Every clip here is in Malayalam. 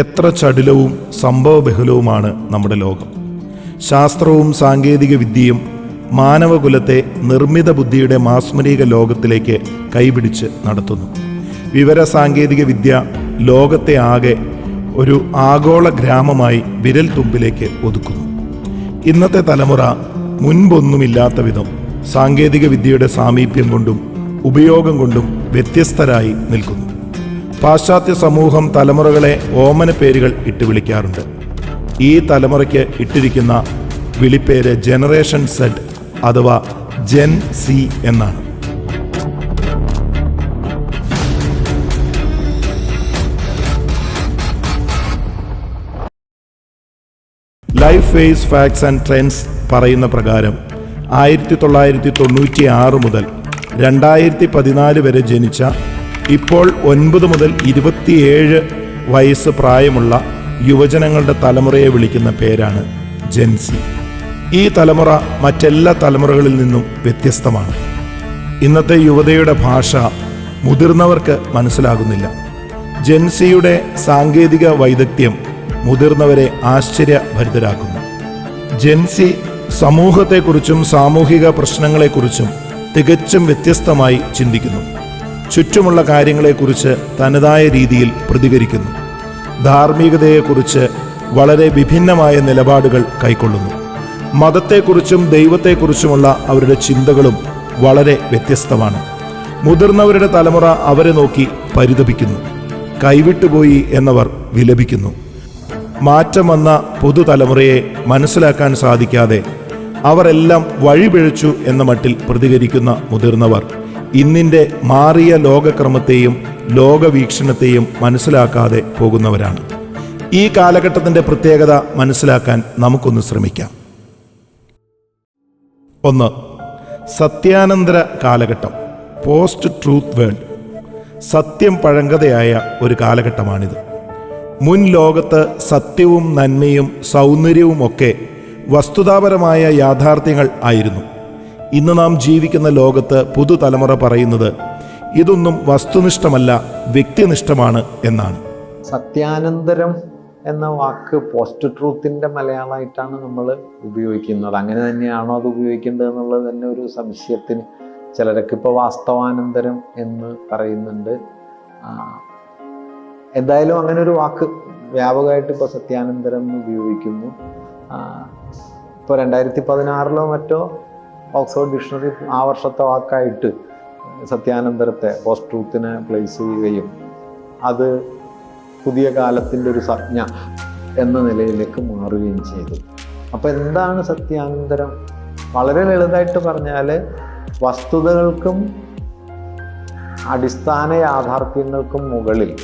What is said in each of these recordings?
എത്ര ചടുലവും സംഭവബഹുലവുമാണ് നമ്മുടെ ലോകം. ശാസ്ത്രവും സാങ്കേതിക വിദ്യയും മാനവകുലത്തെ നിർമ്മിത ബുദ്ധിയുടെ മാസ്മരിക ലോകത്തിലേക്ക് കൈപിടിച്ച് നടത്തുന്നു. വിവര സാങ്കേതിക വിദ്യ ലോകത്തെ ആകെ ഒരു ആഗോള ഗ്രാമമായി വിരൽ തുമ്പിലേക്ക് ഒതുക്കുന്നു. ഇന്നത്തെ തലമുറ മുൻപൊന്നുമില്ലാത്ത വിധം സാങ്കേതിക വിദ്യയുടെ സാമീപ്യം കൊണ്ടും ഉപയോഗം കൊണ്ടും വ്യത്യസ്തരായി നിൽക്കുന്നു. പാശ്ചാത്യ സമൂഹം തലമുറകളെ ഓമന പേരുകൾ ഇട്ട് വിളിക്കാറുണ്ട്. ഈ തലമുറയ്ക്ക് ഇട്ടിരിക്കുന്ന വിളിപ്പേര് ജനറേഷൻ സെഡ് അഥവാ ജെൻ സി എന്നാണ്. Life ways facts and trends പറയുന്ന പ്രകാരം 1996 മുതൽ 2014 വരെ ജനിച്ച ഇപ്പോൾ 9 മുതൽ 27 വയസ്സ് പ്രായമുള്ള യുവജനങ്ങളുടെ തലമുറയെ വിളിക്കുന്ന പേരാണ് ജെൻസി. ഈ തലമുറ മറ്റെല്ലാ തലമുറകളിൽ നിന്നും വ്യത്യസ്തമാണ്. ഇന്നത്തെ യുവതയുടെ ഭാഷ മുതിർന്നവർക്ക് മനസ്സിലാകുന്നില്ല. ജെൻസിയുടെ സാങ്കേതിക വൈദഗ്ധ്യം മുതിർന്നവരെ ആശ്ചര്യഭരിതരാക്കുന്നു. ജെൻസി സമൂഹത്തെക്കുറിച്ചും സാമൂഹിക പ്രശ്നങ്ങളെക്കുറിച്ചും തികച്ചും വ്യത്യസ്തമായി ചിന്തിക്കുന്നു. ചുറ്റുമുള്ള കാര്യങ്ങളെക്കുറിച്ച് തനതായ രീതിയിൽ പ്രതികരിക്കുന്നു. ധാർമ്മികതയെക്കുറിച്ച് വളരെ വിഭിന്നമായ നിലപാടുകൾ കൈക്കൊള്ളുന്നു. മതത്തെക്കുറിച്ചും ദൈവത്തെക്കുറിച്ചുമുള്ള അവരുടെ ചിന്തകളും വളരെ വ്യത്യസ്തമാണ്. മുതിർന്നവരുടെ തലമുറ അവരെ നോക്കി പരിതപിക്കുന്നു. കൈവിട്ടുപോയി എന്നവർ വിലപിക്കുന്നു. മാറ്റം വന്ന പുതുതലമുറയെ മനസ്സിലാക്കാൻ സാധിക്കാതെ അവരെല്ലാം വഴിപിഴച്ചു എന്ന മട്ടിൽ പ്രതികരിക്കുന്ന മുതിർന്നവർ ഇന്നിൻ്റെ മാറിയ ലോകക്രമത്തെയും ലോകവീക്ഷണത്തെയും മനസ്സിലാക്കാതെ പോകുന്നവരാണ്. ഈ കാലഘട്ടത്തിൻ്റെ പ്രത്യേകത മനസ്സിലാക്കാൻ നമുക്കൊന്ന് ശ്രമിക്കാം. 1. സത്യാനന്തര കാലഘട്ടം, പോസ്റ്റ് ട്രൂത്ത് വേൾഡ്. സത്യം പഴങ്കഥയായ ഒരു കാലഘട്ടമാണിത്. മുൻ ലോകത്ത് സത്യവും നന്മയും സൗന്ദര്യവും ഒക്കെ വസ്തുതാപരമായ യാഥാർത്ഥ്യങ്ങൾ ആയിരുന്നു. ഇന്ന് നാം ജീവിക്കുന്ന ലോകത്ത് പുതുതലമുറ പറയുന്നത് ഇതൊന്നും വസ്തുനിഷ്ഠമല്ല, വ്യക്തിനിഷ്ഠമാണ് എന്നാണ്. സത്യാനന്തരം എന്ന വാക്ക് പോസ്റ്റ് ട്രൂത്തിൻ്റെ മലയാളമായിട്ടാണ് നമ്മൾ ഉപയോഗിക്കുന്നത്. അങ്ങനെ തന്നെയാണോ അത് ഉപയോഗിക്കേണ്ടത് എന്നുള്ളത് തന്നെ ഒരു സംശയത്തിന്. ചിലരൊക്കെ ഇപ്പോൾ വാസ്തവാനന്തരം എന്ന് പറയുന്നുണ്ട്. എന്തായാലും അങ്ങനെ ഒരു വാക്ക് വ്യാപകമായിട്ട് ഇപ്പോൾ സത്യാനന്തരം എന്ന് ഉപയോഗിക്കുന്നു. ഇപ്പോൾ 2016 മറ്റോ ഓക്സ്ഫോർഡ് ഡിക്ഷണറി ആ വർഷത്തെ വാക്കായിട്ട് സത്യാനന്തരത്തെ പോസ്റ്റ് ട്രൂത്തിനെ പ്ലേസ് ചെയ്യുകയും അത് പുതിയ കാലത്തിൻ്റെ ഒരു സംജ്ഞ എന്ന നിലയിലേക്ക് മാറുകയും ചെയ്തു. അപ്പോൾ എന്താണ് സത്യാനന്തരം? വളരെ ലളിതമായിട്ട് പറഞ്ഞാൽ വസ്തുതകൾക്കും അടിസ്ഥാന യാഥാർത്ഥ്യങ്ങൾക്കും മുകളിൽ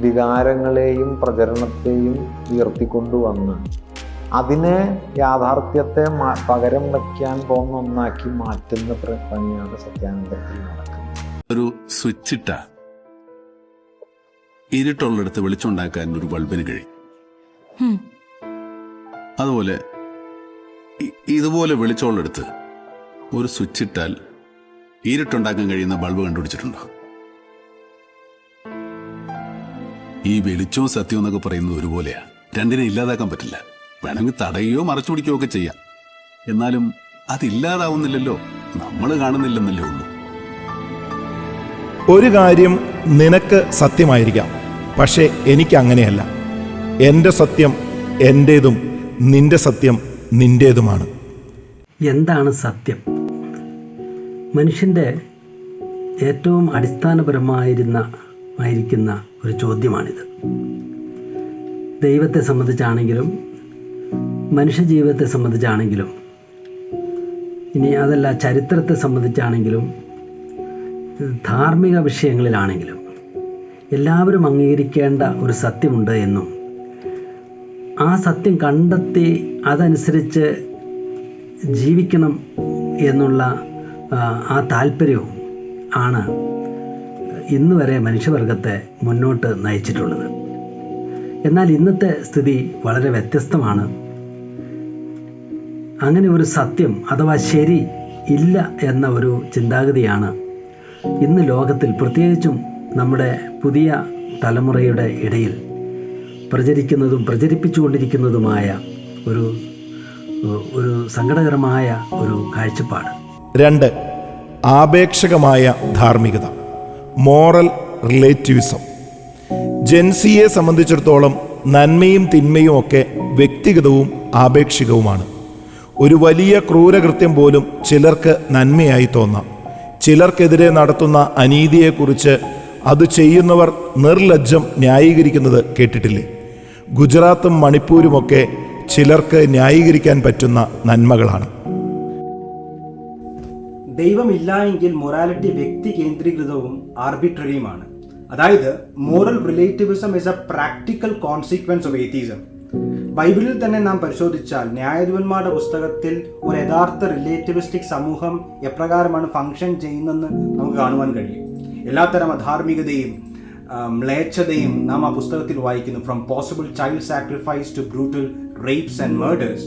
വികാരങ്ങളെയും പ്രചരണത്തെയും ഉയർത്തിക്കൊണ്ടുവന്ന് അതിനെ യാഥാർത്ഥ്യത്തെ പകരം വയ്ക്കാൻ പോകുന്ന ഒന്നാക്കി മാറ്റുന്ന പണിയാണ് സത്യാനന്തരത്തിൽ നടക്കുന്നത്. ഒരു സ്വിച്ചിട്ട ഇരുട്ടുള്ളിടത്ത് വെളിച്ചമുണ്ടാക്കാൻ ഒരു ബൾബിന് കഴിയും. അതുപോലെ ഇതുപോലെ വെളിച്ചമുള്ളിടത്ത് ഒരു സ്വിച്ചിട്ടാൽ ഇരുട്ടുണ്ടാക്കാൻ കഴിയുന്ന ബൾബ് കണ്ടുപിടിച്ചിട്ടുണ്ടോ? ഈ വെളിച്ചവും സത്യവും എന്നൊക്കെ പറയുന്നത് ഒരുപോലെയാ. രണ്ടിനെ ഇല്ലാതാക്കാൻ പറ്റില്ല. വേണമെങ്കിൽ തടയുകയോ മറച്ചു പിടിക്കുകയോ ഒക്കെ ചെയ്യാം. എന്നാലും അതില്ലാതാവുന്നില്ലല്ലോ, നമ്മൾ കാണുന്നില്ലെന്നല്ലേ ഉള്ളൂ. ഒരു കാര്യം നിനക്ക് സത്യമായിരിക്കാം, പക്ഷേ എനിക്ക് അങ്ങനെയല്ല. എൻ്റെ സത്യം എൻ്റേതും നിന്റെ സത്യം നിൻ്റേതുമാണ്. എന്താണ് സത്യം? മനുഷ്യൻ്റെ ഏറ്റവും അടിസ്ഥാനപരമായിരിക്കുന്ന ഒരു ചോദ്യമാണിത്. ദൈവത്തെ സംബന്ധിച്ചാണെങ്കിലും മനുഷ്യജീവിതത്തെ സംബന്ധിച്ചാണെങ്കിലും ഇനി അതല്ല ചരിത്രത്തെ സംബന്ധിച്ചാണെങ്കിലും ധാർമ്മിക വിഷയങ്ങളിലാണെങ്കിലും എല്ലാവരും അംഗീകരിക്കേണ്ട ഒരു സത്യമുണ്ട് എന്നും ആ സത്യം കണ്ടെത്തി അതനുസരിച്ച് ജീവിക്കണം എന്നുള്ള ആ താല്പര്യവും ആണ് ഇന്ന് വരെ മനുഷ്യവർഗത്തെ മുന്നോട്ട് നയിച്ചിട്ടുള്ളത്. എന്നാൽ ഇന്നത്തെ സ്ഥിതി വളരെ വ്യത്യസ്തമാണ്. അങ്ങനെ ഒരു സത്യം അഥവാ ശരി ഇല്ല എന്ന ഒരു ചിന്താഗതിയാണ് ഇന്ന് ലോകത്തിൽ, പ്രത്യേകിച്ചും നമ്മുടെ പുതിയ തലമുറയുടെ ഇടയിൽ പ്രചരിക്കുന്നതും പ്രചരിപ്പിച്ചുകൊണ്ടിരിക്കുന്നതുമായ ഒരു ഒരു സങ്കടകരമായ ഒരു കാഴ്ചപ്പാട്. 2. ആപേക്ഷകമായ ധാർമ്മികത, മോറൽ റിലേറ്റിവിസം. ജെൻസിയെ സംബന്ധിച്ചിടത്തോളം നന്മയും തിന്മയും ഒക്കെ വ്യക്തിഗതവും ആപേക്ഷികവുമാണ്. ഒരു വലിയ ക്രൂരകൃത്യം പോലും ചിലർക്ക് നന്മയായി തോന്നാം. ചിലർക്കെതിരെ നടത്തുന്ന അനീതിയെക്കുറിച്ച് അത് ചെയ്യുന്നവർ നിർലജ്ജം ന്യായീകരിക്കുന്നത് കേട്ടിട്ടില്ലേ? ഗുജറാത്തും മണിപ്പൂരുമൊക്കെ ചിലർക്ക് ന്യായീകരിക്കാൻ പറ്റുന്ന നന്മകളാണ്. ദൈവമില്ല എങ്കിൽ മൊറാലിറ്റി വ്യക്തി കേന്ദ്രീകൃതവും ആർബിട്രറിയുമാണ്. അതായത് moral relativism is A practical consequence of atheism. ബൈബിളിൽ തന്നെ നാം പരിശോധിച്ചാൽ ന്യായാധിപന്മാരുടെ പുസ്തകത്തിൽ ഒരു യഥാർത്ഥ റിലേറ്റിവിസ്റ്റിക് സമൂഹം എപ്രകാരമാണ് ഫങ്ഷൻ ചെയ്യുന്നതെന്ന് നമുക്ക് കാണുവാൻ കഴിയും. എല്ലാത്തരം അധാർമികതയും മ്ലേച്ഛതയും നാം ആ പുസ്തകത്തിൽ വായിക്കുന്നു. From possible child sacrifice to brutal rapes and murders.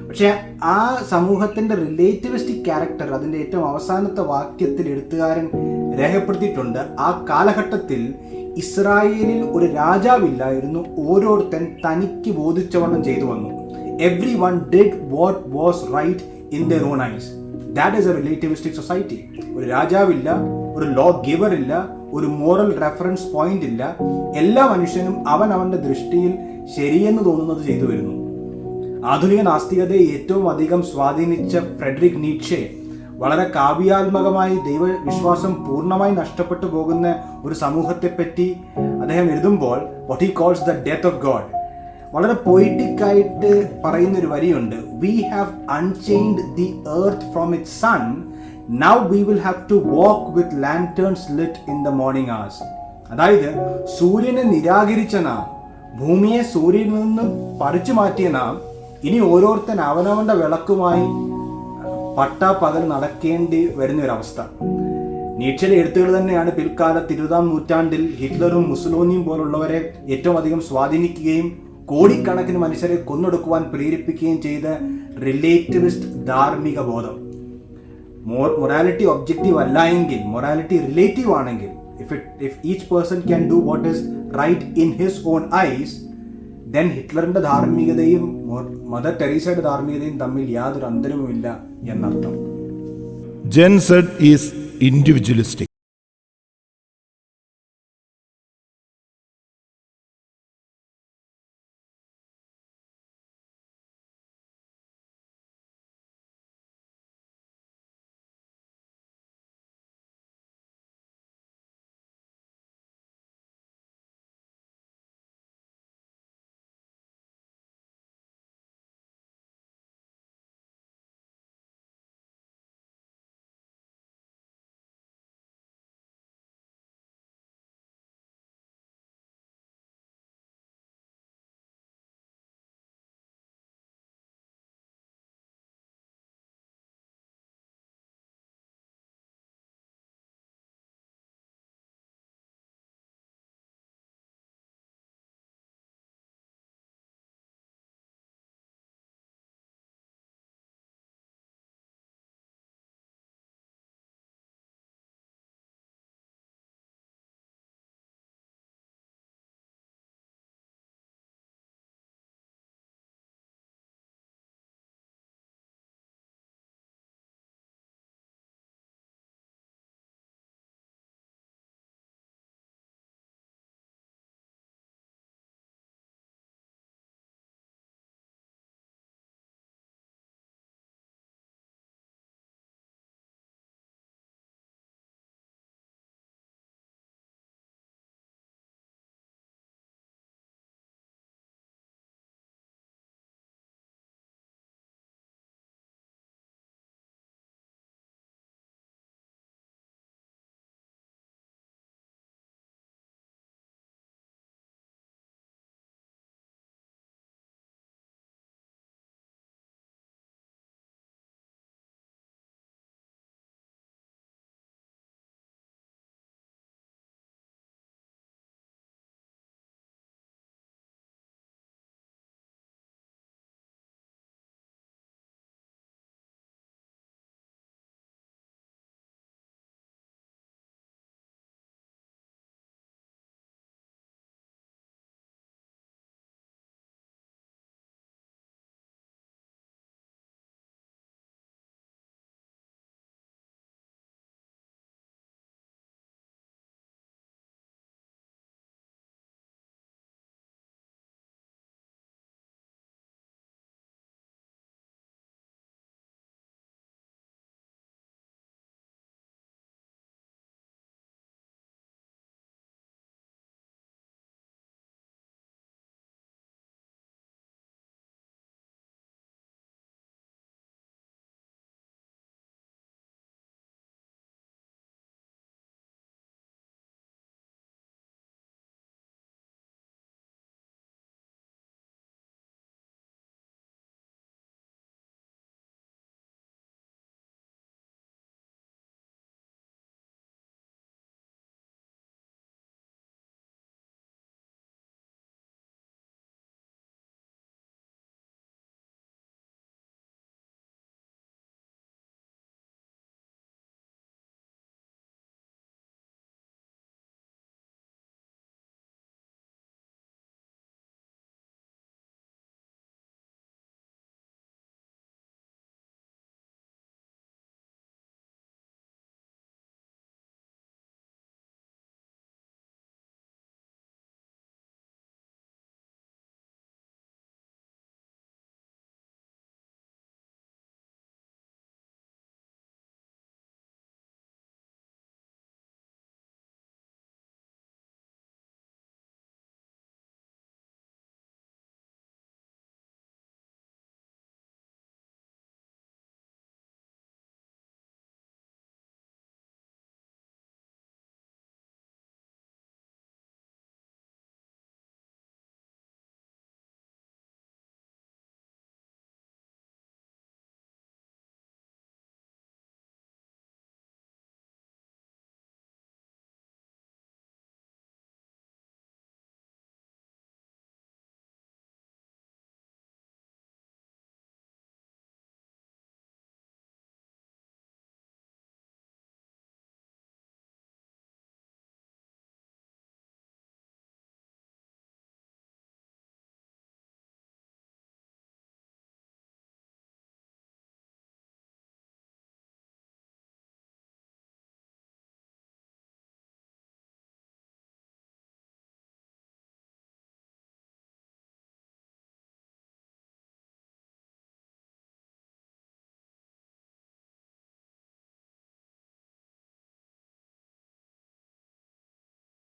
പക്ഷേ ആ സമൂഹത്തിൻ്റെ റിലേറ്റിവിസ്റ്റിക് ക്യാരക്ടർ അതിൻ്റെ ഏറ്റവും അവസാനത്തെ വാക്യത്തിൽ എഴുത്തുകാരൻ രേഖപ്പെടുത്തിയിട്ടുണ്ട്. ആ കാലഘട്ടത്തിൽ ഇസ്രായേലിൽ ഒരു രാജാവില്ലായിരുന്നു, ഓരോരുത്തൻ തനിക്ക് ബോധിച്ചവണ്ണം ചെയ്തു വന്നു. Everyone did what was right in their own eyes. That is a relativistic society. ഒരു രാജാവില്ല, ഒരു ലോ ഗിവർ ഇല്ല, ഒരു മോറൽ റെഫറൻസ് പോയിന്റ് ഇല്ല. എല്ലാ മനുഷ്യനും അവൻ്റെ ദൃഷ്ടിയിൽ ശരിയെന്ന് തോന്നുന്നത് ചെയ്തു വരുന്നു. ആധുനിക നാസ്തികതയെ ഏറ്റവും അധികം സ്വാധീനിച്ച ഫ്രെഡറിക് നീറ്റ്ഷെ വളരെ കാവ്യാത്മകമായി ദൈവവിശ്വാസം പൂർണ്ണമായി നഷ്ടപ്പെട്ടു പോകുന്ന ഒരു സമൂഹത്തെപ്പറ്റി അദ്ദേഹം എഴുതുമ്പോൾ what he calls the death of God വളരെ പൊയിറ്റിക്കായിട്ട് പറയുന്നൊരു വരിയുണ്ട്. We have unchained the earth from its sun, now we will have to walk with lanterns lit in the morning hours. അതായത് സൂര്യനെ നിരാകരിച്ച നാം, ഭൂമിയെ സൂര്യനിൽ നിന്ന് പറിച്ചു മാറ്റിയ നാം, ഇനി ഓരോരുത്തൻ അവനവൻ്റെ വിളക്കുമായി പട്ടാപ്പകൽ നടക്കേണ്ടി വരുന്ന ഒരവസ്ഥ. നീറ്റ്ഷെയുടെ എഴുത്തുകൾ തന്നെയാണ് പിൽക്കാലത്ത് 20-ാം നൂറ്റാണ്ടിൽ ഹിറ്റ്ലറും മുസോളിനിയും പോലുള്ളവരെ ഏറ്റവും അധികം സ്വാധീനിക്കുകയും കോടിക്കണക്കിന് മനുഷ്യരെ കൊന്നൊടുക്കുവാൻ പ്രേരിപ്പിക്കുകയും ചെയ്ത റിലേറ്റിവിസ്റ്റ് ധാർമ്മിക ബോധം. മൊറാലിറ്റി ഒബ്ജക്റ്റീവ് അല്ല എങ്കിൽ, മൊറാലിറ്റി റിലേറ്റീവ് ആണെങ്കിൽ, if each person can do what is right in his own eyes, then ഹിറ്റ്ലറിന്റെ ധാർമ്മികതയും മദർ തെരേസയുടെ ധാർമ്മികതയും തമ്മിൽ യാതൊരു അന്തരവുമില്ല എന്നർത്ഥം. Gen Z is individualistic.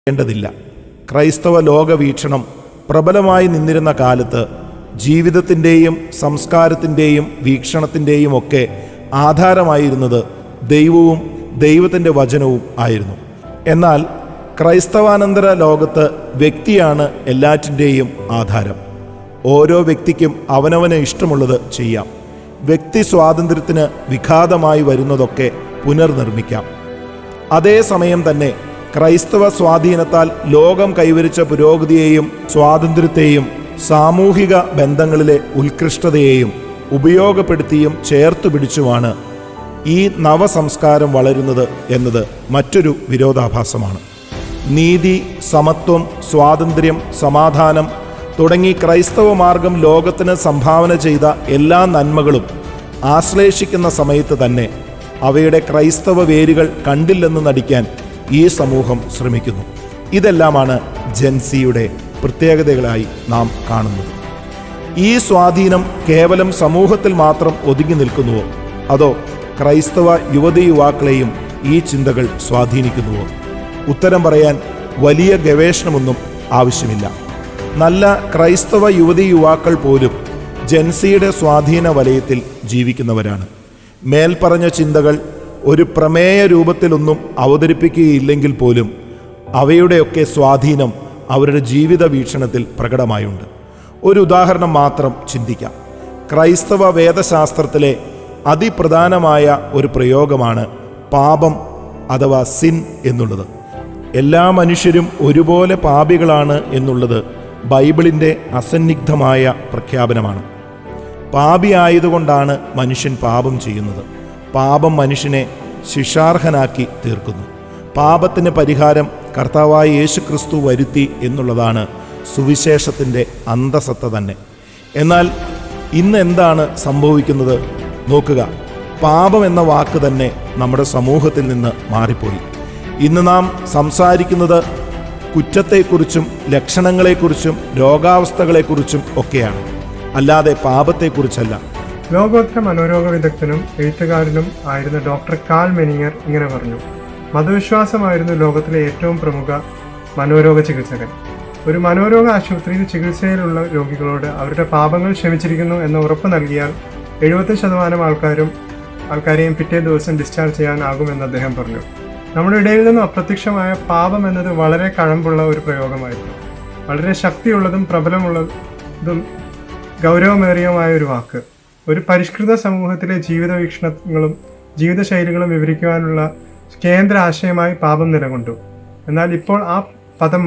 േണ്ടതില്ല. ക്രൈസ്തവ ലോകവീക്ഷണം പ്രബലമായി നിന്നിരുന്ന കാലത്ത് ജീവിതത്തിൻ്റെയും സംസ്കാരത്തിൻ്റെയും വീക്ഷണത്തിൻ്റെയും ഒക്കെ ആധാരമായിരുന്നത് ദൈവവും ദൈവത്തിൻ്റെ വചനവും ആയിരുന്നു. എന്നാൽ ക്രൈസ്തവാനന്തര ലോകത്ത് വ്യക്തിയാണ് എല്ലാറ്റിൻ്റെയും ആധാരം. ഓരോ വ്യക്തിക്കും അവനവന് ഇഷ്ടമുള്ളത് ചെയ്യാം. വ്യക്തി സ്വാതന്ത്ര്യത്തിന് വിഘാതമായി വരുന്നതൊക്കെ പുനർനിർമ്മിക്കാം. അതേസമയം തന്നെ ക്രൈസ്തവ സ്വാധീനത്താൽ ലോകം കൈവരിച്ച പുരോഗതിയെയും സ്വാതന്ത്ര്യത്തെയും സാമൂഹിക ബന്ധങ്ങളിലെ ഉത്കൃഷ്ടതയെയും ഉപയോഗപ്പെടുത്തിയും ചേർത്തു പിടിച്ചുമാണ് ഈ നവസംസ്കാരം വളരുന്നത് എന്നത് മറ്റൊരു വിരോധാഭാസമാണ്. നീതി, സമത്വം, സ്വാതന്ത്ര്യം, സമാധാനം തുടങ്ങി ക്രൈസ്തവ മാർഗം ലോകത്തിന് സംഭാവന ചെയ്ത എല്ലാ നന്മകളും ആശ്ലേഷിക്കുന്ന സമയത്ത് തന്നെ അവയുടെ ക്രൈസ്തവ വേരുകൾ കണ്ടില്ലെന്ന് നടിക്കാൻ ഈ സമൂഹം ശ്രമിക്കുന്നു. ഇതെല്ലാമാണ് ജെൻസിയുടെ പ്രത്യേകതകളായി നാം കാണുന്നത്. ഈ സ്വാധീനം കേവലം സമൂഹത്തിൽ മാത്രം ഒതുങ്ങി നിൽക്കുന്നുവോ, അതോ ക്രൈസ്തവ യുവതി യുവാക്കളെയും ഈ ചിന്തകൾ സ്വാധീനിക്കുന്നുവോ? ഉത്തരം പറയാൻ വലിയ ഗവേഷണമൊന്നും ആവശ്യമില്ല. നല്ല ക്രൈസ്തവ യുവതി യുവാക്കൾ പോലും ജെൻസിയുടെ സ്വാധീന വലയത്തിൽ ജീവിക്കുന്നവരാണ്. മേൽപ്പറഞ്ഞ ചിന്തകൾ ഒരു പ്രമേയ രൂപത്തിലൊന്നും അവതരിപ്പിക്കുകയില്ലെങ്കിൽ പോലും അവയുടെയൊക്കെ സ്വാധീനം അവരുടെ ജീവിത വീക്ഷണത്തിൽ പ്രകടമായുണ്ട്. ഒരു ഉദാഹരണം മാത്രം ചിന്തിക്കാം. ക്രൈസ്തവ വേദശാസ്ത്രത്തിലെ അതിപ്രധാനമായ ഒരു പ്രയോഗമാണ് പാപം അഥവാ സിൻ എന്നുള്ളത്. എല്ലാ മനുഷ്യരും ഒരുപോലെ പാപികളാണ് എന്നുള്ളത് ബൈബിളിൻ്റെ അസന്നിഗ്ധമായ പ്രഖ്യാപനമാണ്. പാപിയായതുകൊണ്ടാണ് മനുഷ്യൻ പാപം ചെയ്യുന്നത്. പാപം മനുഷ്യനെ ശിക്ഷാർഹനാക്കി തീർക്കുന്നു. പാപത്തിന് പരിഹാരം കർത്താവായ യേശുക്രിസ്തു വരുത്തി എന്നുള്ളതാണ് സുവിശേഷത്തിൻ്റെ അന്തസത്ത തന്നെ. എന്നാൽ ഇന്ന് എന്താണ് സംഭവിക്കുന്നത് നോക്കുക. പാപം എന്ന വാക്ക് തന്നെ നമ്മുടെ സമൂഹത്തിൽ നിന്ന് മാറിപ്പോയി. ഇന്ന് നാം സംസാരിക്കുന്നത് കുറ്റത്തെക്കുറിച്ചും ലക്ഷണങ്ങളെക്കുറിച്ചും രോഗാവസ്ഥകളെക്കുറിച്ചും ഒക്കെയാണ്, അല്ലാതെ പാപത്തെക്കുറിച്ചല്ല. ലോകോത്തര മനോരോഗ വിദഗ്ധനും എഴുത്തുകാരനും ആയിരുന്ന ഡോക്ടർ കാൾ മെനിങ്ങർ ഇങ്ങനെ പറഞ്ഞു: മതവിശ്വാസമായിരുന്നു ലോകത്തിലെ ഏറ്റവും പ്രമുഖ മനോരോഗ ചികിത്സകൻ. ഒരു മനോരോഗ ആശുപത്രിയിൽ ചികിത്സയിലുള്ള രോഗികളോട് അവരുടെ പാപങ്ങൾ ക്ഷമിച്ചിരിക്കുന്നു എന്ന ഉറപ്പ് നൽകിയാൽ 70% ആൾക്കാരെയും പിറ്റേ ദിവസം ഡിസ്ചാർജ് ചെയ്യാനാകുമെന്ന് അദ്ദേഹം പറഞ്ഞു. നമ്മുടെ ഇടയിൽ നിന്നും അപ്രത്യക്ഷമായ പാപം എന്നത് വളരെ കഴമ്പുള്ള ഒരു പ്രയോഗമായിരുന്നു. വളരെ ശക്തിയുള്ളതും പ്രബലമുള്ളതും ഗൗരവമേറിയതുമായ ഒരു വാക്ക്. ഒരു പരിഷ്കൃത സമൂഹത്തിലെ ജീവിത വീക്ഷണങ്ങളും ജീവിതശൈലികളും വിവരിക്കുവാനുള്ള കേന്ദ്ര ആശയമായി പാപം നിലകൊണ്ടു. എന്നാൽ ഇപ്പോൾ ആ പദം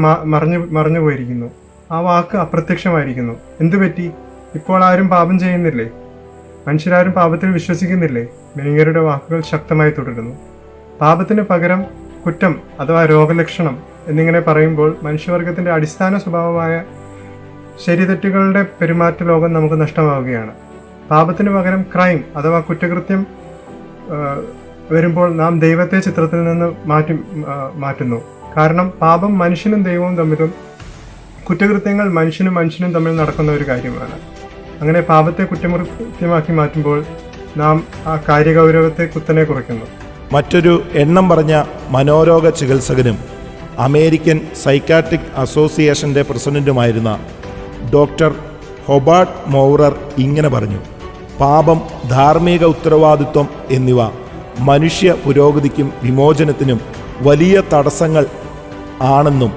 മറഞ്ഞു പോയിരിക്കുന്നു. ആ വാക്ക് അപ്രത്യക്ഷമായിരിക്കുന്നു. എന്തുപറ്റി? ഇപ്പോൾ ആരും പാപം ചെയ്യുന്നില്ലേ? മനുഷ്യരാരും പാപത്തിൽ വിശ്വസിക്കുന്നില്ലേ? മെനിങ്ങറുടെ വാക്കുകൾ ശക്തമായി തുടരുന്നു. പാപത്തിന് പകരം കുറ്റം അഥവാ രോഗലക്ഷണം എന്നിങ്ങനെ പറയുമ്പോൾ മനുഷ്യവർഗത്തിൻ്റെ അടിസ്ഥാന സ്വഭാവമായ ശരിതെറ്റുകളുടെ പെരുമാറ്റ ലോകം നമുക്ക് നഷ്ടമാവുകയാണ്. പാപത്തിന് പകരം ക്രൈം അഥവാ കുറ്റകൃത്യം വരുമ്പോൾ നാം ദൈവത്തെ ചിത്രത്തിൽ നിന്ന് മാറ്റുന്നു. കാരണം പാപം മനുഷ്യനും ദൈവവും തമ്മിലും, കുറ്റകൃത്യങ്ങൾ മനുഷ്യനും തമ്മിൽ നടക്കുന്ന ഒരു കാര്യമാണ്. അങ്ങനെ പാപത്തെ കുറ്റകൃത്യമാക്കി മാറ്റുമ്പോൾ നാം ആ കാര്യഗൗരവത്തെ കുത്തനെ കുറയ്ക്കുന്നു. മറ്റൊരു എണ്ണം പറഞ്ഞ മനോരോഗ ചികിത്സകനും അമേരിക്കൻ സൈക്കാട്രിക് അസോസിയേഷൻ്റെ പ്രസിഡന്റുമായിരുന്ന ഡോക്ടർ ഹൊബാർട്ട് മൗറർ ഇങ്ങനെ പറഞ്ഞു: പാപം, ധാർമ്മിക ഉത്തരവാദിത്വം എന്നിവ മനുഷ്യ പുരോഗതിക്കും വിമോചനത്തിനും വലിയ തടസ്സങ്ങൾ ആണെന്നും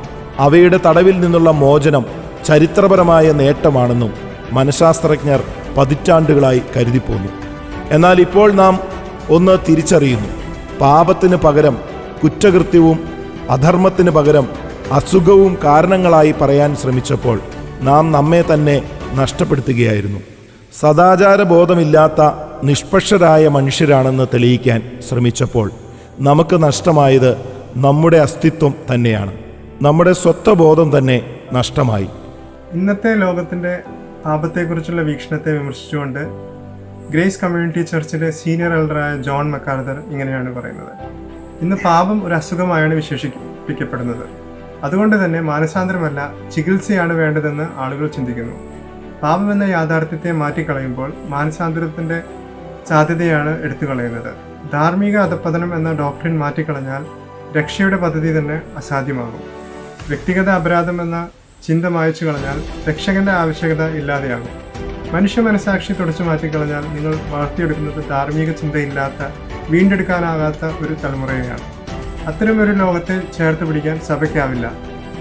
അവയുടെ തടവിൽ നിന്നുള്ള മോചനം ചരിത്രപരമായ നേട്ടമാണെന്നും മനഃശാസ്ത്രജ്ഞർ പതിറ്റാണ്ടുകളായി കരുതിപ്പോന്നു. എന്നാൽ ഇപ്പോൾ നാം ഒന്ന് തിരിച്ചറിയുന്നു: പാപത്തിന് പകരം കുറ്റകൃത്യവും അധർമ്മത്തിന് പകരം അസുഖവും കാരണങ്ങളായി പറയാൻ ശ്രമിച്ചപ്പോൾ നാം നമ്മെ തന്നെ നഷ്ടപ്പെടുത്തുകയായിരുന്നു. സദാചാരബോധമില്ലാത്ത നിഷ്പക്ഷരായ മനുഷ്യരാണെന്ന് തെളിയിക്കാൻ ശ്രമിച്ചപ്പോൾ നമുക്ക് നഷ്ടമായത് നമ്മുടെ അസ്തിത്വം തന്നെയാണ്. നമ്മുടെ സ്വത്വബോധം തന്നെ നഷ്ടമായി. ഇന്നത്തെ ലോകത്തിൻ്റെ പാപത്തെക്കുറിച്ചുള്ള വീക്ഷണത്തെ വിമർശിച്ചുകൊണ്ട് ഗ്രേസ് കമ്മ്യൂണിറ്റി ചർച്ചിലെ സീനിയർ എൽഡറായ ജോൺ മക്കാർദർ ഇങ്ങനെയാണ് പറയുന്നത്: ഇന്ന് പാപം ഒരു അസുഖമായാണ് വിശേഷിപ്പിക്കപ്പെടുന്നത്. അതുകൊണ്ട് തന്നെ മാനസാന്തരമല്ല, ചികിത്സയാണ് വേണ്ടതെന്ന് ആളുകൾ ചിന്തിക്കുന്നു. പാപം എന്ന യാഥാർത്ഥ്യത്തെ മാറ്റിക്കളയുമ്പോൾ മാനസാന്തരത്തിൻ്റെ സാധ്യതയാണ് എടുത്തു കളയുന്നത്. ധാർമ്മിക അധപ്പതനം എന്ന ഡോക്ട്രിൻ മാറ്റിക്കളഞ്ഞാൽ രക്ഷയുടെ പദ്ധതി തന്നെ അസാധ്യമാകും. വ്യക്തിഗത അപരാധം എന്ന ചിന്ത മായച്ചു കളഞ്ഞാൽ രക്ഷകന്റെ ആവശ്യകത ഇല്ലാതെയാകും. മനുഷ്യ മനസാക്ഷി തുടച്ചു മാറ്റിക്കളഞ്ഞാൽ നിങ്ങൾ വളർത്തിയെടുക്കുന്നത് ധാർമ്മിക ചിന്തയില്ലാത്ത, വീണ്ടെടുക്കാനാകാത്ത ഒരു തലമുറയെയാണ്. അത്തരമൊരു ലോകത്തെ ചേർത്ത് പിടിക്കാൻ സഭയ്ക്കാവില്ല.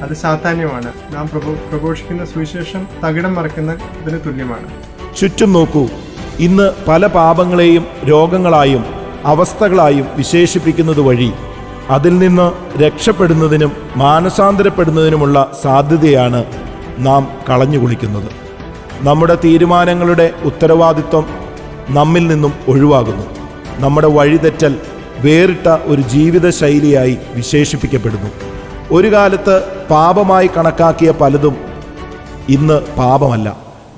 അത് സാധാന്യമാണ്. നാം പ്രഘോഷിക്കുന്ന സുവിശേഷം തകിടം മറിക്കുന്നതിന് തുല്യമാണ്. ചുറ്റും നോക്കൂ. ഇന്ന് പല പാപങ്ങളെയും രോഗങ്ങളായും അവസ്ഥകളായും വിശേഷിപ്പിക്കുന്നത് വഴി അതിൽ നിന്ന് രക്ഷപ്പെടുന്നതിനും മാനസാന്തരപ്പെടുന്നതിനുമുള്ള സാധ്യതയാണ് നാം കളഞ്ഞു കുളിക്കുന്നത്. നമ്മുടെ തീരുമാനങ്ങളുടെ ഉത്തരവാദിത്വം നമ്മിൽ നിന്നും ഒഴിവാകുന്നു. നമ്മുടെ വഴിതെറ്റൽ വേറിട്ട ഒരു ജീവിത ശൈലിയായി വിശേഷിപ്പിക്കപ്പെടുന്നു. ഒരു കാലത്ത് പാപമായി കണക്കാക്കിയ പലതും ഇന്ന് പാപമല്ല.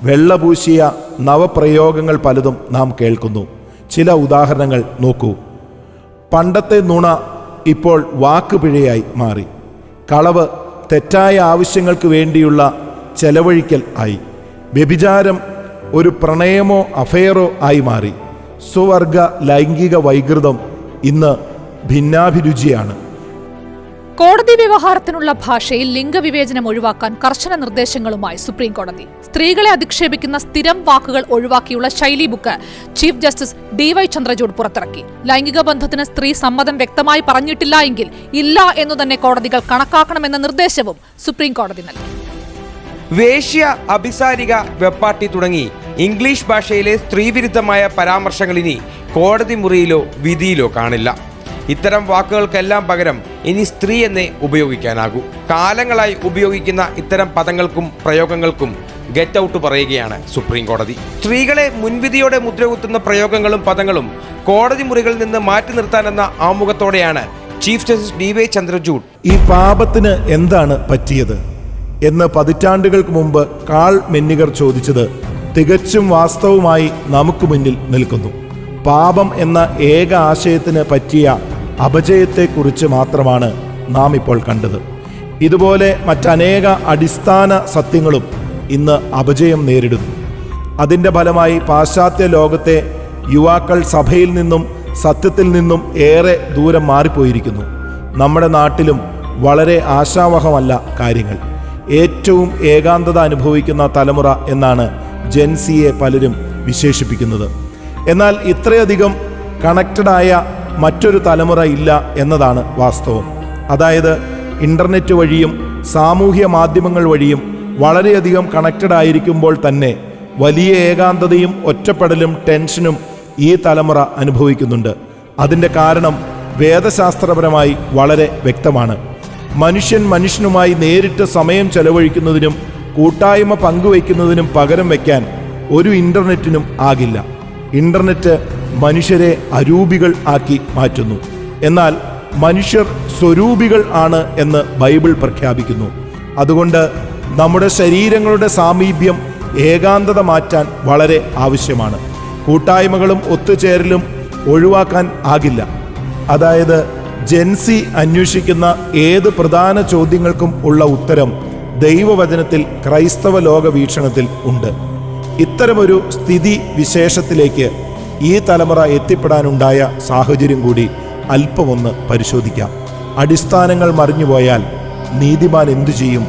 വെള്ളപൂശിയ നവപ്രയോഗങ്ങൾ പലതും നാം കേൾക്കുന്നു. ചില ഉദാഹരണങ്ങൾ നോക്കൂ. പണ്ടത്തെ നുണ ഇപ്പോൾ വാക്കുപിഴയായി മാറി. കളവ് തെറ്റായ ആവശ്യങ്ങൾക്ക് വേണ്ടിയുള്ള ചെലവഴിക്കൽ ആയി. വ്യഭിചാരം ഒരു പ്രണയമോ അഫെയറോ ആയി മാറി. സ്വവർഗ ലൈംഗിക വൈകൃതം ഇന്ന് ഭിന്നാഭിരുചിയാണ്. കോടതി വ്യവഹാരത്തിനുള്ള ഭാഷയിൽ ലിംഗവിവേചനം ഒഴിവാക്കാൻ കർശന നിർദ്ദേശങ്ങളുമായി സുപ്രീം കോടതി. സ്ത്രീകളെ അധിക്ഷേപിക്കുന്ന സ്ഥിരം വാക്കുകൾ ഒഴിവാക്കിയുള്ള ശൈലി book chief justice DY Chandrachud പുറത്തിറക്കി. ലൈംഗിക ബന്ധത്തിന് സ്ത്രീ സമ്മതം വ്യക്തമായി പറഞ്ഞിട്ടില്ല എങ്കിൽ ഇല്ല എന്നു തന്നെ കോടതികൾ കണക്കാക്കണമെന്ന നിർദ്ദേശവും സുപ്രീം കോടതി നൽകി. വേശ്യ, അഭിസാരിക, വെപ്പാട്ടി തുടങ്ങി ഇംഗ്ലീഷ് ഭാഷയിലെ സ്ത്രീവിരുദ്ധമായ പരാമർശങ്ങൾ ഇനി കോടതി മുറിയിലോ വിധിയിലോ കാണില്ല. ഇത്തരം വാക്കുകൾക്കെല്ലാം പകരം ഇനി സ്ത്രീ എന്നേ ഉപയോഗിക്കാനാകൂ. കാലങ്ങളായി ഉപയോഗിക്കുന്ന ഇത്തരം പദങ്ങൾക്കും പ്രയോഗങ്ങൾക്കും ഗെറ്റ് ഔട്ട് പറയുകയാണ് സുപ്രീം കോടതി. സ്ത്രീകളെ മുൻവിധിയോടെ മുദ്രകുത്തുന്ന പ്രയോഗങ്ങളും പദങ്ങളും കോടതി മുറികളിൽ നിന്ന് മാറ്റി നിർത്താനെന്ന ആമുഖത്തോടെയാണ് ചീഫ് ജസ്റ്റിസ് DY ചന്ദ്രചൂഡ് ഈ പാപത്തിന് എന്താണ് പറ്റിയത് എന്ന് പതിറ്റാണ്ടുകൾക്ക് മുമ്പ് കാൾ മെന്നിഗർ ചോദിച്ചത് തികച്ചും വാസ്തവമായി നമുക്ക് മുന്നിൽ നിൽക്കുന്നു. പാപം എന്ന ഏക ആശയത്തിന് പറ്റിയ അപജയത്തെക്കുറിച്ച് മാത്രമാണ് നാം ഇപ്പോൾ കണ്ടത്. ഇതുപോലെ മറ്റനേക അടിസ്ഥാന സത്യങ്ങളും ഇന്ന് അപജയം നേരിടുന്നു. അതിൻ്റെ ഫലമായി പാശ്ചാത്യ ലോകത്തെ യുവാക്കൾ സഭയിൽ നിന്നും സത്യത്തിൽ നിന്നും ഏറെ ദൂരം മാറിപ്പോയിരിക്കുന്നു. നമ്മുടെ നാട്ടിലും വളരെ ആശാവഹമല്ല കാര്യങ്ങൾ. ഏറ്റവും ഏകാന്തത അനുഭവിക്കുന്ന തലമുറ എന്നാണ് ജെൻസിയെ പലരും വിശേഷിപ്പിക്കുന്നത്. എന്നാൽ ഇത്രയധികം കണക്റ്റഡായ മറ്റൊരു തലമുറ ഇല്ല എന്നതാണ് വാസ്തവം. അതായത് ഇൻ്റർനെറ്റ് വഴിയും സാമൂഹ്യ മാധ്യമങ്ങൾ വഴിയും വളരെയധികം കണക്റ്റഡ് ആയിരിക്കുമ്പോൾ തന്നെ വലിയ ഏകാന്തതയും ഒറ്റപ്പെടലും ടെൻഷനും ഈ തലമുറ അനുഭവിക്കുന്നുണ്ട്. അതിൻ്റെ കാരണം വേദശാസ്ത്രപരമായി വളരെ വ്യക്തമാണ്. മനുഷ്യൻ മനുഷ്യനുമായി നേരിട്ട് സമയം ചെലവഴിക്കുന്നതിനും കൂട്ടായ്മ പങ്കുവയ്ക്കുന്നതിനും പകരം വയ്ക്കാൻ ഒരു ഇൻ്റർനെറ്റിനും ആകില്ല. ഇൻ്റർനെറ്റ് മനുഷ്യരെ അരൂപികൾ ആക്കി മാറ്റുന്നു. എന്നാൽ മനുഷ്യർ സ്വരൂപികൾ ആണ് എന്ന് ബൈബിൾ പ്രഖ്യാപിക്കുന്നു. അതുകൊണ്ട് നമ്മുടെ ശരീരങ്ങളുടെ സാമീപ്യം ഏകാന്തത മാറ്റാൻ വളരെ ആവശ്യമാണ്. കൂട്ടായ്മകളും ഒത്തുചേരലും ഒഴിവാക്കാൻ ആകില്ല. അതായത് ജെൻസി അന്വേഷിക്കുന്ന ഏത് പ്രധാന ചോദ്യങ്ങൾക്കും ഉള്ള ഉത്തരം ദൈവവചനത്തിൽ ക്രൈസ്തവ ലോക വീക്ഷണത്തിൽ ഉണ്ട്. ഇത്തരമൊരു സ്ഥിതി വിശേഷത്തിലേക്ക് ഈ തലമുറ എത്തിപ്പെടാനുണ്ടായ സാഹചര്യം കൂടി അല്പമൊന്ന് പരിശോധിക്കാം. അടിസ്ഥാനങ്ങൾ മറിഞ്ഞുപോയാൽ നീതിമാൻ എന്തു ചെയ്യും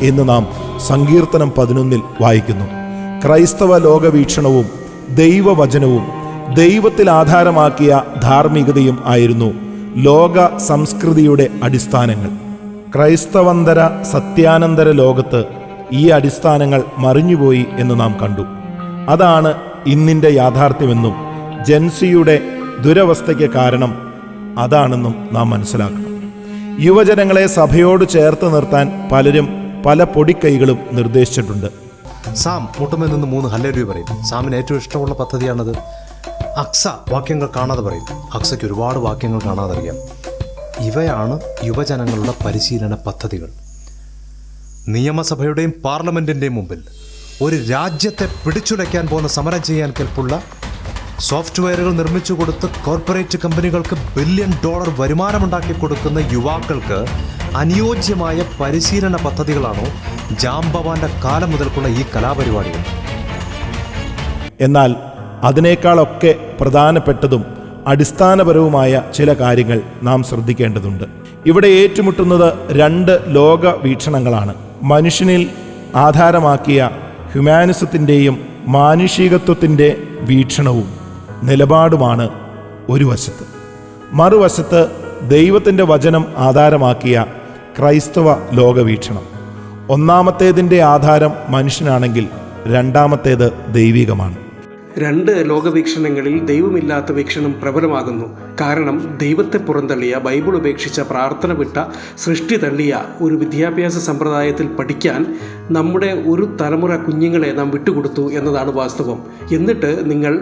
എന്ന് നാം സങ്കീർത്തനം 11 വായിക്കുന്നു. ക്രൈസ്തവ ലോകവീക്ഷണവും ദൈവവചനവും ദൈവത്തിൽ ആധാരമാക്കിയ ധാർമ്മികതയും ആയിരുന്നു ലോക സംസ്കൃതിയുടെ അടിസ്ഥാനങ്ങൾ. ക്രൈസ്തവന്തര സത്യാനന്തര ലോകത്ത് ഈ അടിസ്ഥാനങ്ങൾ മറിഞ്ഞുപോയി എന്ന് നാം കണ്ടു. അതാണ് ഇന്നിൻ്റെ യാഥാർത്ഥ്യമെന്നും ജെൻസിയുടെ ദുരവസ്ഥയ്ക്ക് കാരണം അതാണെന്നും നാം മനസ്സിലാക്കണം. യുവജനങ്ങളെ സഭയോട് ചേർത്ത് നിർത്താൻ പലരും പല പൊടിക്കൈകളും നിർദ്ദേശിച്ചിട്ടുണ്ട്. സാം മുട്ടുമേ നിന്ന് 3 ഹല്ലേലൂയ പറയും. സാമിന് ഏറ്റവും ഇഷ്ടമുള്ള പദ്ധതിയാണത്. അക്സ വാക്യങ്ങൾ കാണാതെ പറയും. അക്സയ്ക്ക് ഒരുപാട് വാക്യങ്ങൾ കാണാതെ അറിയാം. ഇവയാണ് യുവജനങ്ങളുടെ പരിശീലന പദ്ധതികൾ. നിയമസഭയുടെയും പാർലമെന്റിന്റെയും മുമ്പിൽ ഒരു രാജ്യത്തെ പിടിച്ചുലയ്ക്കാൻ പോകുന്ന സമരം ചെയ്യാൻ കെൽപ്പുള്ള സോഫ്റ്റ്വെയറുകൾ നിർമ്മിച്ചു കൊടുത്ത് കോർപ്പറേറ്റ് കമ്പനികൾക്ക് $1 ബില്യൺ വരുമാനമുണ്ടാക്കി കൊടുക്കുന്ന യുവാക്കൾക്ക് അനുയോജ്യമായ പരിശീലന പദ്ധതികളാണോ ജാംബവാന്റെ കാലം മുതൽക്കുള്ള ഈ കലാപരിപാടികൾ? എന്നാൽ അതിനേക്കാളൊക്കെ പ്രധാനപ്പെട്ടതും അടിസ്ഥാനപരവുമായ ചില കാര്യങ്ങൾ നാം ശ്രദ്ധിക്കേണ്ടതുണ്ട്. ഇവിടെ ഏറ്റുമുട്ടുന്നത് രണ്ട് ലോക വീക്ഷണങ്ങളാണ്. മനുഷ്യനിൽ ആധാരമാക്കിയ ഹ്യൂമാനിസത്തിൻ്റെയും മാനുഷികത്വത്തിൻ്റെ വീക്ഷണവും നിലപാടുമാണ് ഒരു വശത്ത്. മറുവശത്ത് ദൈവത്തിൻ്റെ വചനം ആധാരമാക്കിയ ക്രൈസ്തവ ലോകവീക്ഷണം. ഒന്നാമത്തേതിൻ്റെ ആധാരം മനുഷ്യനാണെങ്കിൽ രണ്ടാമത്തേത് ദൈവികമാണ്. രണ്ട് ലോകവീക്ഷണങ്ങളിൽ ദൈവമില്ലാത്ത വീക്ഷണം പ്രബലമാകുന്നു. കാരണം ദൈവത്തെ പുറന്തള്ളിയ, ബൈബിൾ ഉപേക്ഷിച്ച, പ്രാർത്ഥന വിട്ട, സൃഷ്ടി തള്ളിയ ഒരു വിദ്യാഭ്യാസ സമ്പ്രദായത്തിൽ പഠിക്കാൻ നമ്മുടെ ഒരു തലമുറ കുഞ്ഞുങ്ങളെ നാം വിട്ടുകൊടുത്തു എന്നതാണ് വാസ്തവം. എന്നിട്ട് നിങ്ങൾ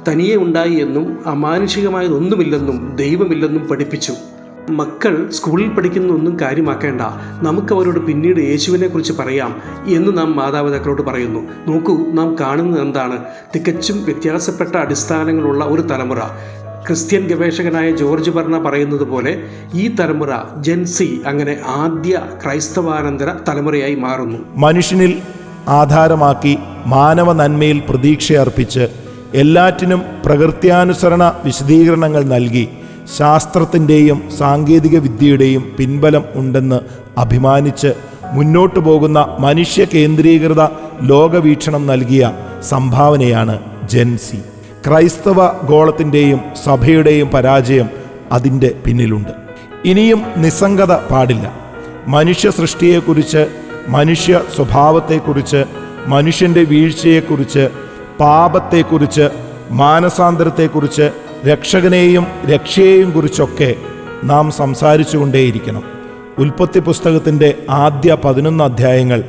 തനിയെ ഉണ്ടായി എന്നും അമാനുഷികമായതൊന്നുമില്ലെന്നും ദൈവമില്ലെന്നും പഠിപ്പിച്ചു. മക്കൾ സ്കൂളിൽ പഠിക്കുന്നൊന്നും കാര്യമാക്കേണ്ട, നമുക്ക് അവരോട് പിന്നീട് യേശുവിനെക്കുറിച്ച് പറയാം എന്ന് നാം മാതാപിതാക്കളോട് പറയുന്നു. നോക്കൂ, നാം കാണുന്നത് എന്താണ്? തികച്ചും വ്യത്യാസപ്പെട്ട അടിസ്ഥാനങ്ങളുള്ള ഒരു തലമുറ. ക്രിസ്ത്യൻ ഗവേഷകനായ ജോർജ് ബർണ പറയുന്നത് പോലെ ഈ തലമുറ ജെൻസി അങ്ങനെ ആദ്യ ക്രൈസ്തവാനന്തര തലമുറയായി മാറുന്നു. മനുഷ്യനിൽ ആധാരമാക്കി മാനവ നന്മയിൽ പ്രതീക്ഷയർപ്പിച്ച് എല്ലാറ്റിനും പ്രകൃത്യാനുസരണ വിശദീകരണങ്ങൾ നൽകി ശാസ്ത്രത്തിൻ്റെയും സാങ്കേതിക വിദ്യയുടെയും പിൻബലം ഉണ്ടെന്ന് അഭിമാനിച്ച് മുന്നോട്ടു പോകുന്ന മനുഷ്യ കേന്ദ്രീകൃത ലോകവീക്ഷണം നൽകിയ സംഭാവനയാണ് ജെൻസി. ക്രൈസ്തവ ഗോളത്തിൻ്റെയും സഭയുടെയും പരാജയം അതിൻ്റെ പിന്നിലുണ്ട്. ഇനിയും നിസ്സംഗത പാടില്ല. മനുഷ്യ സൃഷ്ടിയെക്കുറിച്ച്, മനുഷ്യ സ്വഭാവത്തെക്കുറിച്ച്, മനുഷ്യൻ്റെ വീഴ്ചയെക്കുറിച്ച്, പാപത്തെക്കുറിച്ച്, മാനസാന്തരത്തെക്കുറിച്ച്, രക്ഷകനെയും രക്ഷയെയും കുറിച്ചൊക്കെ നാം സംസാരിച്ചു കൊണ്ടേയിരിക്കണം. ഉൽപ്പത്തി പുസ്തകത്തിൻ്റെ ആദ്യ 11 അധ്യായങ്ങൾ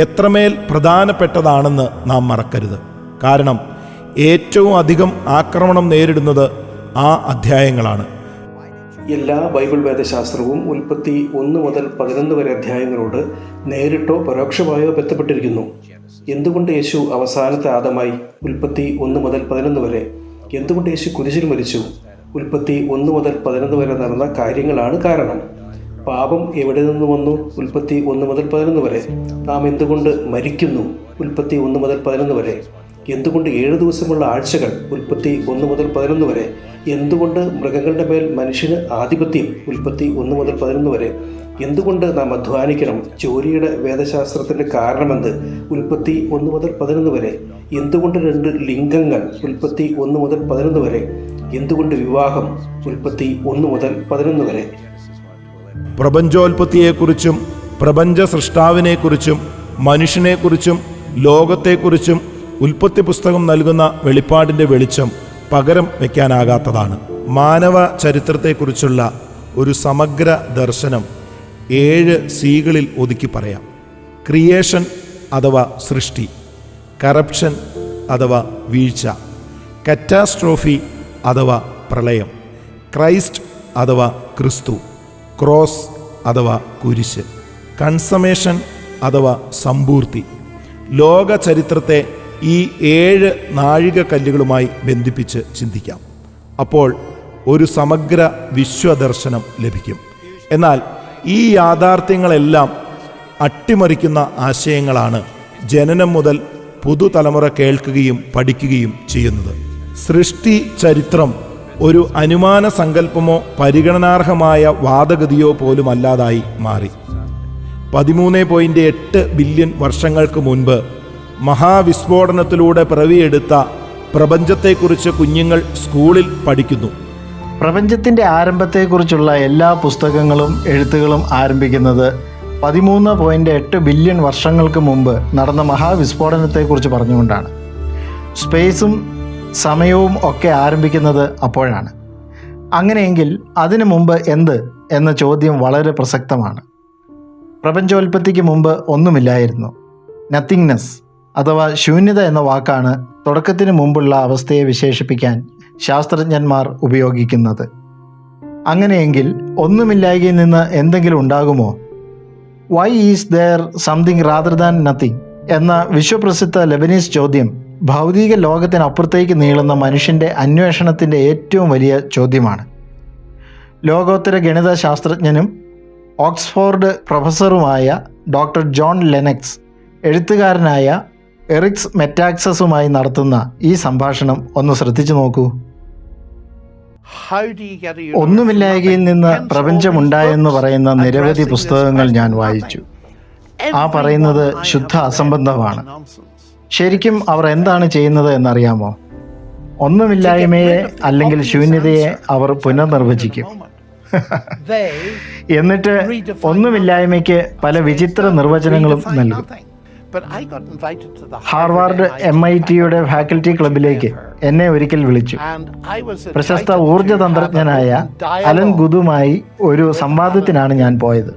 എത്രമേൽ പ്രധാനപ്പെട്ടതാണെന്ന് നാം മറക്കരുത്. കാരണം ഏറ്റവും അധികം ആക്രമണം നേരിടുന്നത് ആ അധ്യായങ്ങളാണ്. എല്ലാ ബൈബിൾ വേദശാസ്ത്രവും ഉൽപ്പത്തി 1 മുതൽ 11 വരെ അധ്യായങ്ങളോട് നേരിട്ടോ പരോക്ഷമായോ ബന്ധപ്പെട്ടിരിക്കുന്നു. എന്തുകൊണ്ട് യേശു അവസാനത്തെ ആദമായി? ഉൽപ്പത്തി 1 മുതൽ 11 വരെ. എന്തുകൊണ്ട് യേശു കുരിശിൽ മരിച്ചു? ഉൽപ്പത്തി 1 മുതൽ 11 വരെ നടന്ന കാര്യങ്ങളാണ് കാരണം. പാപം എവിടെ നിന്ന് വന്നു? ഉൽപ്പത്തി 1 മുതൽ 11 വരെ. നാം എന്തുകൊണ്ട് മരിക്കുന്നു? ഉൽപ്പത്തി 1 മുതൽ 11 വരെ. എന്തുകൊണ്ട് 7 ദിവസമുള്ള ആഴ്ചകൾ? ഉൽപ്പത്തി 1 മുതൽ 11 വരെ. എന്തുകൊണ്ട് മൃഗങ്ങളുടെ മേൽ മനുഷ്യന് ആധിപത്യം? ഉൽപ്പത്തി 1 മുതൽ 11 വരെ. എന്തുകൊണ്ട് നാം അധ്വാനിക്കണം? ജോലിയുടെ വേദശാസ്ത്രത്തിൻ്റെ കാരണമെന്ത്? ഉൽപ്പത്തി 1 മുതൽ 11 വരെ. എന്തുകൊണ്ട് 2 ലിംഗങ്ങൾ? ഉൽപ്പത്തി 1 മുതൽ 11 വരെ. എന്തുകൊണ്ട് വിവാഹം? ഉൽപ്പത്തി 1 മുതൽ 11 വരെ. പ്രപഞ്ചോൽപത്തിയെക്കുറിച്ചും പ്രപഞ്ച സൃഷ്ടാവിനെക്കുറിച്ചും മനുഷ്യനെക്കുറിച്ചും ലോകത്തെക്കുറിച്ചും ഉൽപ്പത്തി പുസ്തകം നൽകുന്ന വെളിപ്പാടിൻ്റെ വെളിച്ചം പകരം വയ്ക്കാനാകാത്തതാണ്. മാനവ ചരിത്രത്തെക്കുറിച്ചുള്ള ഒരു സമഗ്ര ദർശനം 7 സീകളിൽ ഒതുക്കി പറയാം. ക്രിയേഷൻ അഥവാ സൃഷ്ടി, കറപ്ഷൻ അഥവാ വീഴ്ച, കറ്റാസ്ട്രോഫി അഥവാ പ്രളയം, ക്രൈസ്റ്റ് അഥവാ ക്രിസ്തു, ക്രോസ് അഥവാ കുരിശ്, കൺസമേഷൻ അഥവാ സമ്പൂർത്തി. ലോക ചരിത്രത്തെ ഈ 7 നാഴികക്കല്ലുകളുമായി ബന്ധിപ്പിച്ച് ചിന്തിക്കാം. അപ്പോൾ ഒരു സമഗ്ര വിശ്വദർശനം ലഭിക്കും. എന്നാൽ ഈ യാഥാർത്ഥ്യങ്ങളെല്ലാം അട്ടിമറിക്കുന്ന ആശയങ്ങളാണ് ജനനം മുതൽ പുതുതലമുറ കേൾക്കുകയും പഠിക്കുകയും ചെയ്യുന്നത്. സൃഷ്ടി ചരിത്രം ഒരു അനുമാന സങ്കല്പമോ പരിഗണനാർഹമായ വാദഗതിയോ പോലുമല്ലാതായി മാറി. 13.8 ബില്യൺ വർഷങ്ങൾക്ക് മുൻപ് മഹാവിസ്ഫോടനത്തിലൂടെ പിറവിയെടുത്ത പ്രപഞ്ചത്തെക്കുറിച്ച് കുഞ്ഞുങ്ങൾ സ്കൂളിൽ പഠിക്കുന്നു. പ്രപഞ്ചത്തിൻ്റെ ആരംഭത്തെക്കുറിച്ചുള്ള എല്ലാ പുസ്തകങ്ങളും എഴുത്തുകളും ആരംഭിക്കുന്നത് 13.8 ബില്യൺ വർഷങ്ങൾക്ക് മുമ്പ് നടന്ന മഹാവിസ്ഫോടനത്തെക്കുറിച്ച് പറഞ്ഞുകൊണ്ടാണ്. സ്പേസും സമയവും ഒക്കെ ആരംഭിക്കുന്നത് അപ്പോഴാണ്. അങ്ങനെയെങ്കിൽ അതിനു മുമ്പ് എന്ത് എന്ന ചോദ്യം വളരെ പ്രസക്തമാണ്. പ്രപഞ്ചോൽപത്തിക്ക് മുമ്പ് ഒന്നുമില്ലായിരുന്നു. നത്തിങ്നെസ് അഥവാ ശൂന്യത എന്ന വാക്കാണ് തുടക്കത്തിന് മുമ്പുള്ള അവസ്ഥയെ വിശേഷിപ്പിക്കാൻ ശാസ്ത്രജ്ഞന്മാർ ഉപയോഗിക്കുന്നത്. അങ്ങനെയെങ്കിൽ ഒന്നുമില്ലായ്കയിൽ നിന്ന് എന്തെങ്കിലും ഉണ്ടാകുമോ? Why is there something rather than nothing എന്ന വിശ്വപ്രസിദ്ധ ലെബനീസ് ചോദ്യം ഭൗതിക ലോകത്തിനപ്പുറത്തേക്ക് നീളുന്ന മനുഷ്യൻ്റെ അന്വേഷണത്തിൻ്റെ ഏറ്റവും വലിയ ചോദ്യമാണ്. ലോകോത്തര ഗണിത ശാസ്ത്രജ്ഞനും ഓക്സ്ഫോർഡ് പ്രൊഫസറുമായ ഡോക്ടർ ജോൺ ലെനക്സ് എഴുത്തുകാരനായ എറിക്സ് മെറ്റാക്സസുമായി നടത്തുന്ന ഈ സംഭാഷണം ഒന്ന് ശ്രദ്ധിച്ചു നോക്കൂ. ഒന്നുമില്ലായ്കയിൽ നിന്ന് പ്രപഞ്ചമുണ്ടായെന്ന് പറയുന്ന നിരവധി പുസ്തകങ്ങൾ ഞാൻ വായിച്ചു. ആ പറയുന്നത് ശുദ്ധ അസംബന്ധമാണ്. ശരിക്കും അവർ എന്താണ് ചെയ്യുന്നത് എന്നറിയാമോ? ഒന്നുമില്ലായ്മയെ അല്ലെങ്കിൽ ശൂന്യതയെ അവർ പുനർനിർവചിക്കും. എന്നിട്ട് ഒന്നുമില്ലായ്മയ്ക്ക് പല വിചിത്ര നിർവചനങ്ങളും നൽകും. ഹാർവാർഡ് MITയുടെ ഫാക്കൽറ്റി ക്ലബിലേക്ക് എന്നെ ഒരിക്കൽ വിളിച്ചു. പ്രശസ്ത ഊർജ തന്ത്രജ്ഞനായ അലൻ ഗുദുമായി ഒരു സംവാദത്തിനാണ് ഞാൻ പോയത്.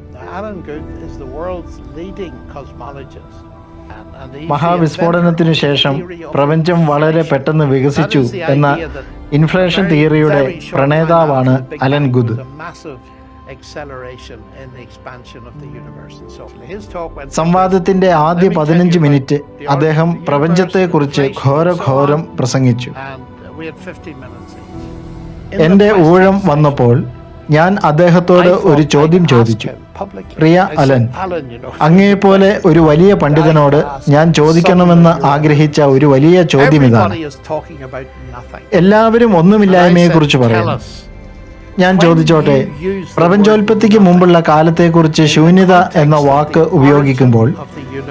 മഹാവിസ്ഫോടനത്തിനു ശേഷം പ്രപഞ്ചം വളരെ പെട്ടെന്ന് വികസിച്ചു എന്ന ഇൻഫ്ലേഷൻ തിയറിയുടെ പ്രണേതാവാണ് അലൻ ഗുദ്. സംവാദത്തിന്റെ ആദ്യ 15 മിനിറ്റ് അദ്ദേഹം പ്രപഞ്ചത്തെക്കുറിച്ച് ഘോരം പ്രസംഗിച്ചു. എന്റെ ഊഴം വന്നപ്പോൾ ഞാൻ അദ്ദേഹത്തോട് ഒരു ചോദ്യം ചോദിച്ചു. പ്രിയ അലൻ, അങ്ങയെപ്പോലെ ഒരു വലിയ പണ്ഡിതനോട് ഞാൻ ചോദിക്കണമെന്ന് ആഗ്രഹിച്ച ഒരു വലിയ ചോദ്യം ഇതാണ്. എല്ലാവരും ഒന്നുമില്ലായ്മയെക്കുറിച്ച് പറയുന്നു. ഞാൻ ചോദിച്ചോട്ടെ, പ്രപഞ്ചോൽപത്തിക്ക് മുമ്പുള്ള കാലത്തെക്കുറിച്ച് ശൂന്യത എന്ന വാക്ക് ഉപയോഗിക്കുമ്പോൾ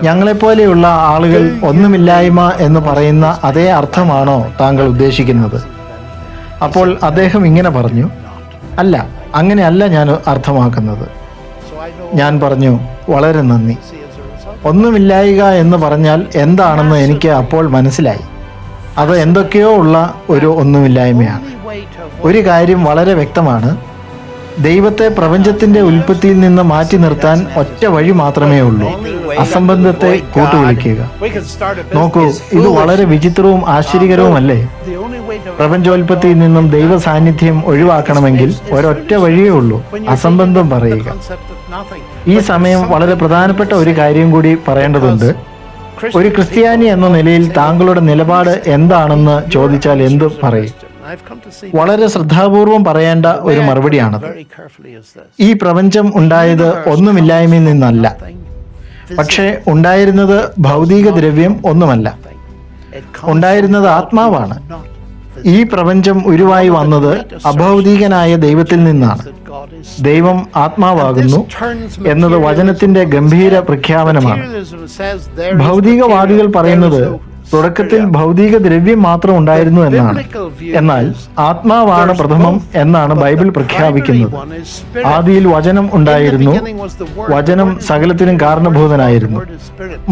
ഞങ്ങളെപ്പോലെയുള്ള ആളുകൾ ഒന്നുമില്ലായ്മ എന്ന് പറയുന്ന അതേ അർത്ഥമാണോ താങ്കൾ ഉദ്ദേശിക്കുന്നത്? അപ്പോൾ അദ്ദേഹം ഇങ്ങനെ പറഞ്ഞു, അല്ല, അങ്ങനെയല്ല ഞാൻ അർത്ഥമാക്കുന്നത്. ഞാൻ പറഞ്ഞു, വളരെ നന്ദി. ഒന്നുമില്ലായ്ക എന്ന് പറഞ്ഞാൽ എന്താണെന്ന് എനിക്ക് അപ്പോൾ മനസ്സിലായി. അത് എന്തൊക്കെയോ ഉള്ള ഒരു ഒന്നുമില്ലായ്മയാണ്. ഒരു കാര്യം വളരെ വ്യക്തമാണ്, ദൈവത്തെ പ്രപഞ്ചത്തിന്റെ ഉൽപ്പത്തിയിൽ നിന്ന് മാറ്റി നിർത്താൻ ഒറ്റ വഴി മാത്രമേ ഉള്ളൂ: അസംബന്ധത്തെ കൂട്ടുവിളിക്കുക. നോക്കൂ, ഇത് വളരെ വിചിത്രവും ആശ്ചര്യകരവുമല്ലേ? പ്രപഞ്ചോൽപ്പത്തിയിൽ നിന്നും ദൈവ സാന്നിധ്യം ഒഴിവാക്കണമെങ്കിൽ ഒരൊറ്റ വഴിയേ ഉള്ളൂ: അസംബന്ധം പറയുക. ഈ സമയം വളരെ പ്രധാനപ്പെട്ട ഒരു കാര്യം കൂടി പറയേണ്ടതുണ്ട്. ഒരു ക്രിസ്ത്യാനി എന്ന നിലയിൽ താങ്കളുടെ നിലപാട് എന്താണെന്ന് ചോദിച്ചാൽ എന്ത് പറയും? വളരെ ശ്രദ്ധാപൂർവം പറയേണ്ട ഒരു മറുപടിയാണത്. ഈ പ്രപഞ്ചം ഉണ്ടായത് ഒന്നുമില്ലായ്മയിൽ നിന്നല്ല, പക്ഷേ ഉണ്ടായിരുന്നത് ഭൗതിക ദ്രവ്യം ഒന്നുമല്ല. ഉണ്ടായിരുന്നത് ആത്മാവാണ്. ഈ പ്രപഞ്ചം ഉരുവായി വന്നത് അഭൗതികനായ ദൈവത്തിൽ നിന്നാണ്. ദൈവം ആത്മാവാകുന്നു എന്നത് വചനത്തിന്റെ ഗംഭീര പ്രഖ്യാപനമാണ്. ഭൗതികവാദികൾ പറയുന്നത് തുടക്കത്തിൽ ഭൗതിക ദ്രവ്യം മാത്രം ഉണ്ടായിരുന്നു എന്നാണ്. എന്നാൽ ആത്മാവാണ് പ്രഥമം എന്നാണ് ബൈബിൾ പ്രഖ്യാപിക്കുന്നത്. ആദിയിൽ വചനം ഉണ്ടായിരുന്നു, വചനം സകലത്തിനും കാരണഭൂതനായിരുന്നു.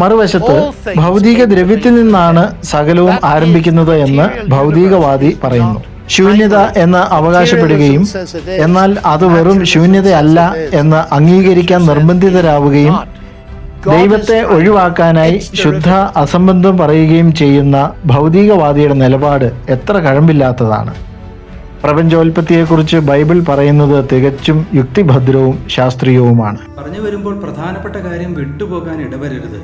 മറുവശത്ത് ഭൗതിക ദ്രവ്യത്തിൽ നിന്നാണ് സകലവും ആരംഭിക്കുന്നത് എന്ന് ഭൗതികവാദി പറയുന്നു. ശൂന്യത എന്ന് അവകാശപ്പെടുകയും എന്നാൽ അത് വെറും ശൂന്യതയല്ല എന്ന് അംഗീകരിക്കാൻ നിർബന്ധിതരാവുകയും ദൈവത്തെ ഒഴിവാക്കാനായി ശുദ്ധ അസംബന്ധം പറയുകയും ചെയ്യുന്ന ഭൗതികവാദിയുടെ നിലപാട് എത്ര കഴമ്പില്ലാത്തതാണ്. പ്രപഞ്ചോൽപത്തിയെക്കുറിച്ച് ബൈബിൾ പറയുന്നത് തികച്ചും യുക്തിഭദ്രവും ശാസ്ത്രീയവുമാണ്. പറഞ്ഞു വരുമ്പോൾ പ്രധാനപ്പെട്ട കാര്യം വിട്ടുപോകാൻ ഇടവരരുത്.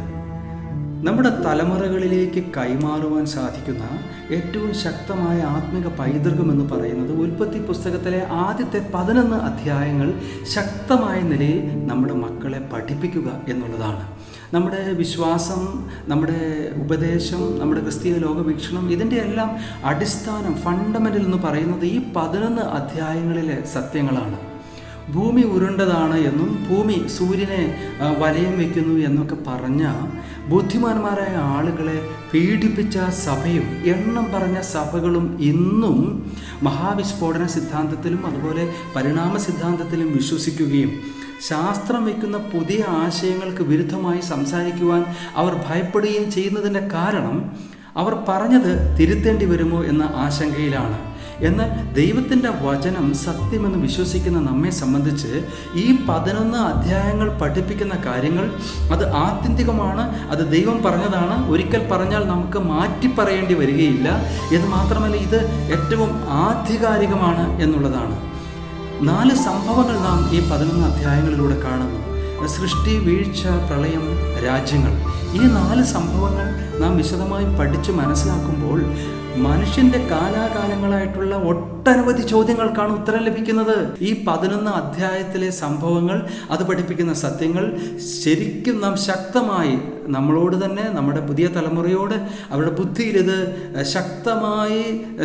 നമ്മുടെ തലമുറകളിലേക്ക് കൈമാറുവാൻ സാധിക്കുന്ന ഏറ്റവും ശക്തമായ ആത്മിക പൈതൃകം എന്ന് പറയുന്നത് ഉൽപ്പത്തി പുസ്തകത്തിലെ ആദ്യത്തെ 11 അധ്യായങ്ങൾ ശക്തമായ നിലയിൽ നമ്മുടെ മക്കളെ പഠിപ്പിക്കുക എന്നുള്ളതാണ്. നമ്മുടെ വിശ്വാസം, നമ്മുടെ ഉപദേശം, നമ്മുടെ ക്രിസ്തീയ ലോകവീക്ഷണം, ഇതിൻ്റെ എല്ലാം അടിസ്ഥാനം, ഫണ്ടമെൻ്റൽ എന്ന് പറയുന്നത് ഈ 11 അധ്യായങ്ങളിലെ സത്യങ്ങളാണ്. ഭൂമി ഉരുണ്ടതാണ് എന്നും ഭൂമി സൂര്യനെ വലയം വയ്ക്കുന്നു എന്നൊക്കെ പറഞ്ഞ ബുദ്ധിമാന്മാരായ ആളുകളെ പീഡിപ്പിച്ച സഭയും എണ്ണം പറഞ്ഞ സഭകളും ഇന്നും മഹാവിസ്ഫോടന സിദ്ധാന്തത്തിലും അതുപോലെ പരിണാമ സിദ്ധാന്തത്തിലും വിശ്വസിക്കുകയും ശാസ്ത്രം വയ്ക്കുന്ന പുതിയ ആശയങ്ങൾക്ക് വിരുദ്ധമായി സംസാരിക്കുവാൻ അവർ ഭയപ്പെടുകയും ചെയ്യുന്നതിൻ്റെ കാരണം അവർ പറഞ്ഞത് തിരുത്തേണ്ടി വരുമോ എന്ന ആശങ്കയിലാണ്. എന്നാൽ ദൈവത്തിൻ്റെ വചനം സത്യമെന്ന് വിശ്വസിക്കുന്ന നമ്മെ സംബന്ധിച്ച് ഈ 11 അധ്യായങ്ങൾ പഠിപ്പിക്കുന്ന കാര്യങ്ങൾ അത് ആത്യന്തികമാണ്, അത് ദൈവം പറഞ്ഞതാണ്. ഒരിക്കൽ പറഞ്ഞാൽ നമുക്ക് മാറ്റി പറയേണ്ടി വരികയില്ല. എന്ന് മാത്രമല്ല, ഇത് ഏറ്റവും ആധികാരികമാണ് എന്നുള്ളതാണ്. 4 സംഭവങ്ങൾ നാം ഈ 11 അധ്യായങ്ങളിലൂടെ കാണുന്നു. സൃഷ്ടി, വീഴ്ച, പ്രളയം, രാജ്യങ്ങൾ. ഈ 4 സംഭവങ്ങൾ നാം വിശദമായി പഠിച്ച് മനസ്സിലാക്കുമ്പോൾ മനുഷ്യന്റെ കാലാകാലങ്ങളായിട്ടുള്ള ഒട്ടനവധി ചോദ്യങ്ങൾക്കാണ് ഉത്തരം ലഭിക്കുന്നത്. ഈ 11 അധ്യായത്തിലെ സംഭവങ്ങൾ, അത് പഠിപ്പിക്കുന്ന സത്യങ്ങൾ ശരിക്കും നാം ശക്തമായി നമ്മളോട് തന്നെ, നമ്മുടെ പുതിയ തലമുറയോട് അവരുടെ ബുദ്ധിയിൽ ഇത് ശക്തമായി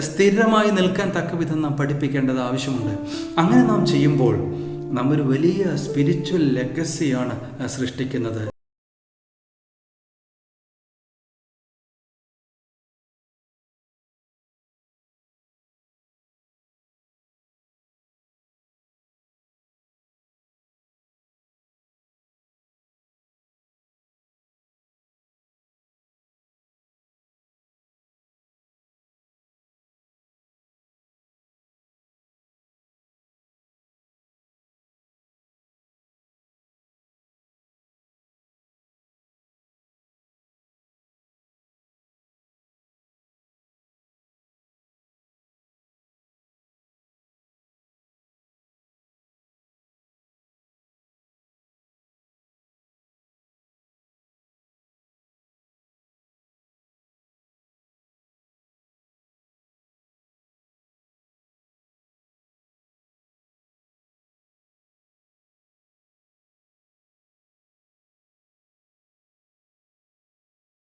സ്ഥിരമായി നിൽക്കാൻ തക്കവിധം നാം പഠിപ്പിക്കേണ്ടത് ആവശ്യമുണ്ട്. അങ്ങനെ നാം ചെയ്യുമ്പോൾ നാം ഒരു വലിയ സ്പിരിച്വൽ ലെഗസിയാണ് സൃഷ്ടിക്കുന്നത്.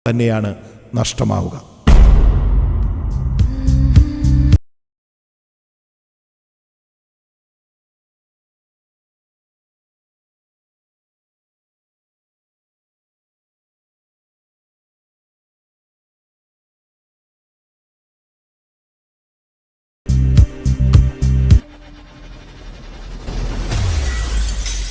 തന്നെയാണ് നഷ്ടമാവുക.